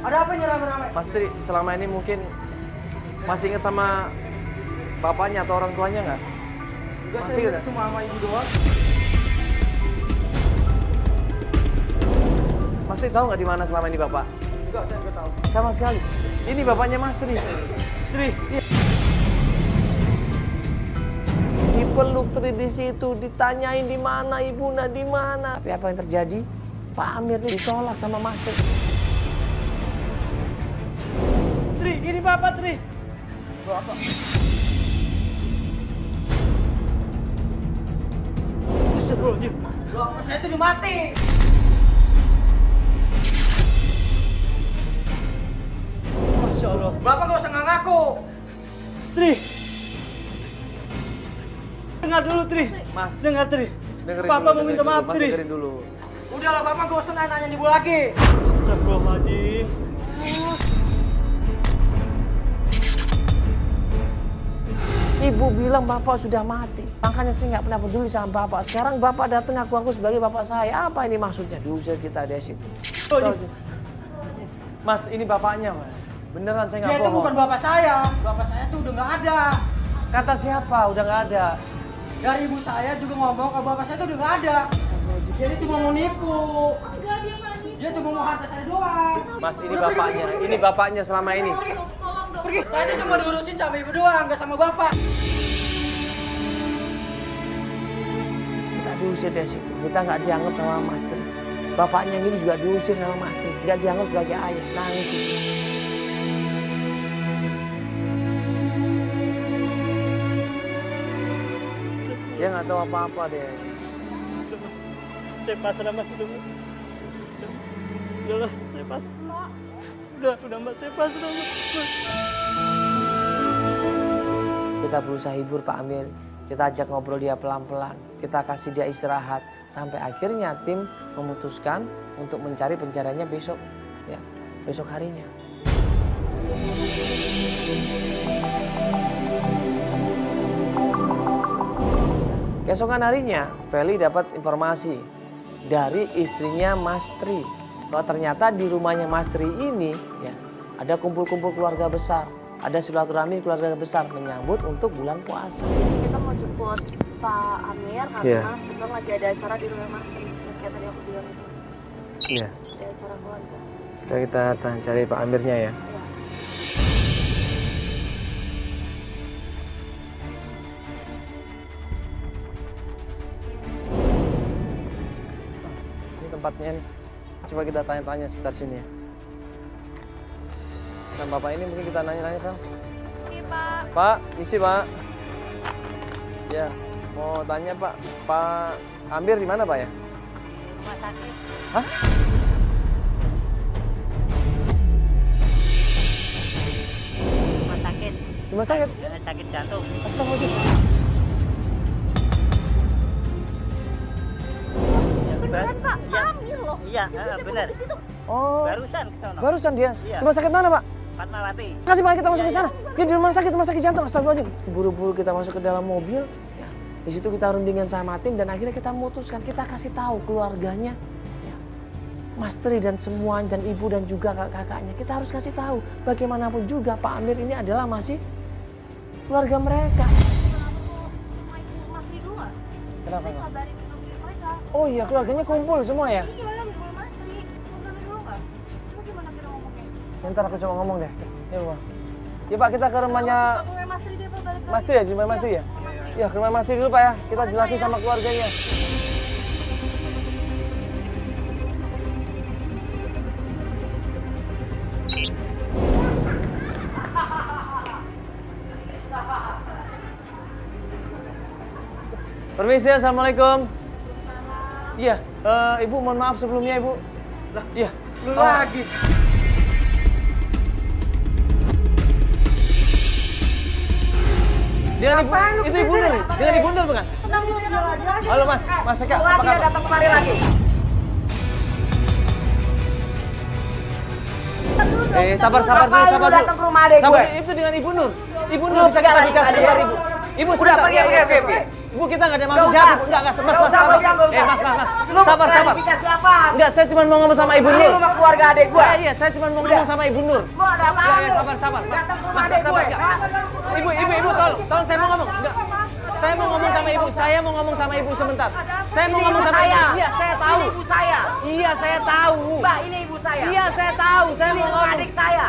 Ada apa nih rame-rame? Mas Tri, selama ini mungkin masih ingat sama bapaknya atau orang tuanya nggak? Enggak, Masih saya udah? cuma sama ibu doang. Mas Tri tahu nggak di mana selama ini bapak? Enggak, saya nggak tahu. Sama sekali. Ini bapaknya Mas Tri. Tri, Dipeluk Tri di situ, ditanyain di mana ibunda, di mana. Tapi apa yang terjadi? Pak Amir ini ditolak sama Mas Tri. Tri, ini bapak Tri. Bapak. Astagfirullahaladzim. Bapak saya itu udah mati. Masya Allah. Bapak gak usah ngaku. Tri. Dengar dulu Tri. Mas, Dengar Tri. dengerin Bapak dulu, mau minta dengerin maaf dulu, Mas, Tri. dengerin dulu. Udahlah Bapak gak usah nanya ibu lagi. Astagfirullahaladzim. Ibu bilang bapak sudah mati. Makanya saya nggak pernah peduli sama bapak. Sekarang bapak datang aku sebagai bapak saya. Apa ini maksudnya? Diusir kita dari situ. Mas, ini bapaknya mas. Beneran saya Dia nggak itu bohong. bukan bapak saya. Bapak saya tuh udah nggak ada. Kata siapa? Udah nggak ada. Dari ibu saya juga ngomong kalau bapak saya tuh udah nggak ada. Jadi cuma mau nipu. Dia cuma mau harta saya doang. Mas, ini bapaknya. Ini bapaknya selama ini. Pergi. Saya itu cuma diurusin sama ibu doang, nggak sama bapak. Kita diusir dari situ. Kita nggak dianggap sama Mas Tri. Bapaknya ini juga diusir sama Mas Tri. Nggak dianggap sebagai ayah. Nangis itu. Dia nggak tahu apa-apa deh. Udah mas, saya pasrah mas udah mas. Udahlah, saya pasrah. Udah mas, saya pasrah mas. Kita berusaha hibur Pak Amir. Kita ajak ngobrol dia pelan-pelan. Kita kasih dia istirahat. Sampai akhirnya tim memutuskan untuk mencari pencariannya besok. Ya, besok harinya. Keesokan harinya, Feli dapat informasi dari istrinya Mas Tri. Bahwa ternyata di rumahnya Mas Tri ini ya, ada kumpul-kumpul keluarga besar. Ada silaturahmi keluarga besar menyambut untuk bulan puasa. Kita mau jemput Pak Amir karena Iya. kebetulan lagi ada acara di rumah Mas Tri. Kayak tadi aku bilang itu. Iya. Ada acara keluarga. Sudah kita cari Pak Amirnya ya. Iya. Ini tempatnya nih. Coba kita tanya-tanya sekitar sini ya. Nah, Bapak ini mungkin kita nanya-nanya Kang. Ini Pak. Pak, isi Pak. Ya, mau tanya Pak. Pak Amir di mana Pak ya? Rumah sakit. Hah? Rumah sakit. Rumah sakit? Sakit jantung. Astagfirullahaladzim. Beneran Pak, Pak Amir loh. Iya, benar. Di situ. Oh, Barusan ke sana. barusan dia. Iya. Rumah sakit mana Pak? Fatmawati. Kasih Pak kita masuk ke sana. Dia di rumah sakit jantung. Astagfirullahaladzim. Buru-buru kita masuk ke dalam mobil. Ya. Di situ kita rundingin sama tim dan akhirnya kita memutuskan kita kasih tahu keluarganya. Ya. Mas Tri dan semua dan ibu dan juga kakaknya. Kita harus kasih tahu. Bagaimanapun juga Pak Amir ini adalah masih keluarga mereka. Rumah ibu Mas Tri dulu. Kenapa? Saya Pak? kabarin ke mereka. Oh iya keluarganya kumpul semua ya. Iya, di rumah Mas Tri. Mau sampai dulu nggak? Itu gimana kita ngomongnya? Ntar aku coba ngomong deh. Ya Pak. Ya Pak kita ke rumahnya Ke rumah Mas Tri deh Pak, balik Mas Tri ya, di rumah Mas Tri ya? Ya ke rumah Mas Tri dulu Pak ya. Kita jelasin sama keluarganya. Permisi, assalamualaikum. Iya, Ibu mohon maaf sebelumnya Ibu. Lah, iya. Lu lagi. Dengan Ibu, Apaan lu itu Ibu Nur, dengan Ibu Nur bukan? Tenang lu, dia lagi aja. Halo Mas, Mas Eka, apa Lagi dia kabar? datang kemari lagi. Sabar dulu, Ngapain lu sabar dulu. datang ke rumah adek Sabar, gue? itu dengan Ibu Nur. Ibu Nur Lu bisa kita segala bicara adek sebentar gue. Ibu. Ibu sebentar. pergi. Ibu kita nggak ada maksud jahat, Ibu. Enggak, mas, sabar. Mas. Sabar. Dikasih apa? Enggak, saya cuma mau ngomong sama Ibu Nur. Rumah keluarga adik gua. Iya, saya cuma mau ngomong sama Ibu Nur. Mau ada apa? Ya, sabar. Datang ke rumah Mas, adik sabar gue. enggak? Ibu, tolong saya mau ngomong. Enggak. Saya mau ngomong sama Ibu. Saya mau ngomong sama Ibu sebentar. Saya mau ngomong sama Ibu. Iya, saya tahu. Ini ibu saya. Iya, saya tahu. Mbak, ini ibu saya. Iya, saya tahu. Saya Ini mau rumah ngomong. adik saya.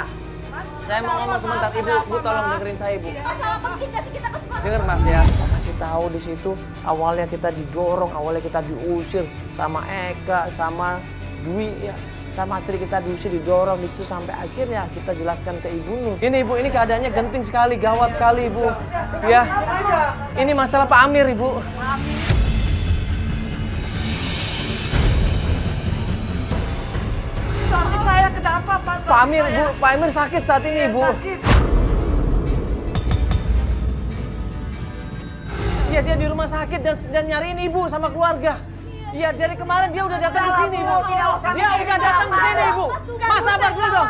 Saya mau ngomong sebentar, Ibu tolong dengerin saya, Ibu. Masalah apa sih? Kasih kita kesempatan. Dengar Mas ya, saya kasih tahu di situ awalnya kita didorong, awalnya kita diusir sama Eka, sama Dwi ya, sama Tri kita diusir, didorong di situ sampai akhirnya kita jelaskan ke Ibu Nur. Ini Ibu, ini keadaannya genting sekali, gawat sekali Ibu. Ya, ini masalah Pak Amir Ibu. Suami saya kenapa, Pak? Pak Amir, Bu, Pak Amir sakit saat ini Ibu. Iya, dia di rumah sakit dan nyariin Ibu sama keluarga. Iya, dari kemarin dia udah datang ke sini, Bu. Dia udah datang ke sini, Bu. Mas, sabar dulu dong.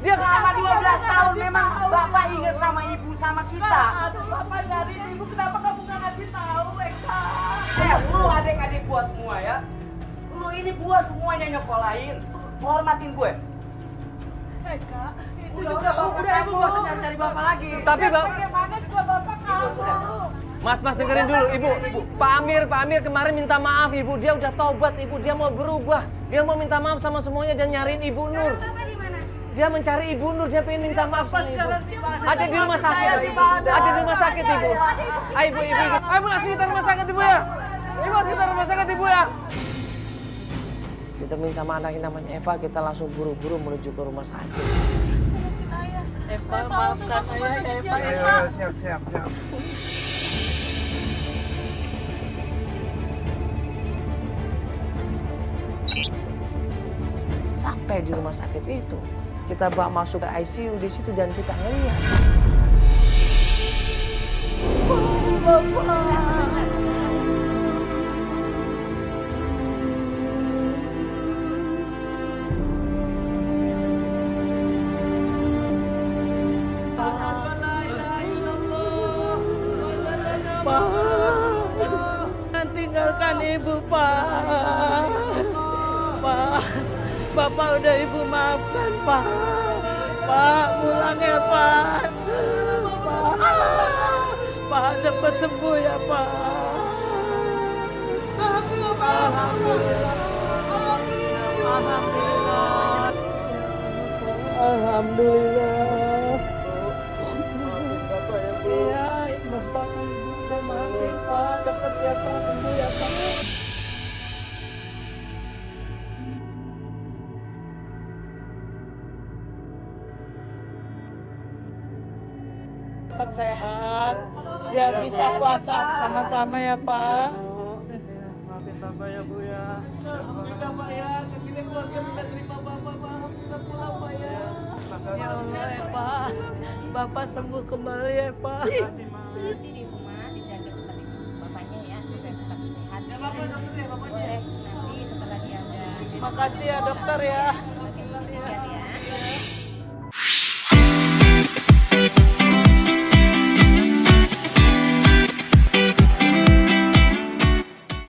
Dia Selama 12 tahun memang Bapak ingat sama ibu sama kita. Aduh, Bapak dari Ibu kenapa kamu nggak ngasih tahu, Eka? Lu adik-adik gua semua ya. Lu ini gua semuanya nyekolahin. Hormatin gue. Eka, itu udah Ibu nggak usah cari Bapak lagi. Tapi, Bang, Bagaimana juga Bapak kamu? Mas dengerin dulu, Ibu. Pak Amir kemarin minta maaf, Ibu. Dia udah taubat, Ibu. Dia mau berubah. Dia mau minta maaf sama semuanya dan nyariin Ibu Nur. Bapak di mana? Dia mencari Ibu Nur, dia pengen minta maaf sama Ibu. sekarang di mana? Ada di rumah sakit. Ada di rumah sakit, Ibu. Ayo, Ibu. Ayo, langsung kita rumah sakit, Ibu ya. Ibu, langsung kita rumah sakit, Ibu ya. Ditemenin sama anak yang namanya Eva, kita langsung buru-buru menuju ke rumah sakit. Eva, maafkan ayah, Eva. Siap. Sampai di rumah sakit itu, kita bawa masuk ke ICU di situ dan kita ngeliat. Jangan tinggalkan Ibu, Pak. Pak, Bapak udah Ibu maafkan, Pak. Pak, pulang ya, Pak. Pak, cepat sembuh ya, Pak. Alhamdulillah. Alhamdulillah. Iya, Bapak udah maafin, Pak. Cepat ya, Pak. Sembuh ya, Pak. Cepat sehat. Biar bisa puasa sama-sama ya, Pak. Maafin Bapak ya, Bu ya. Alhamdulillah, Pak ya. Akhirnya keluarga bisa terima Bapak, Pak. Alhamdulillah pulang, Pak ya. Ya Allah, ya, Pak. Bapak sembuh kembali ya, Pak. Makasih, Ma. Nanti di rumah dijaga tetap bapaknya ya supaya tetap sehat. Ya, Bapak dokter ya, bapaknya. Boleh nanti setelah dia ada. Makasih ya, dokter ya.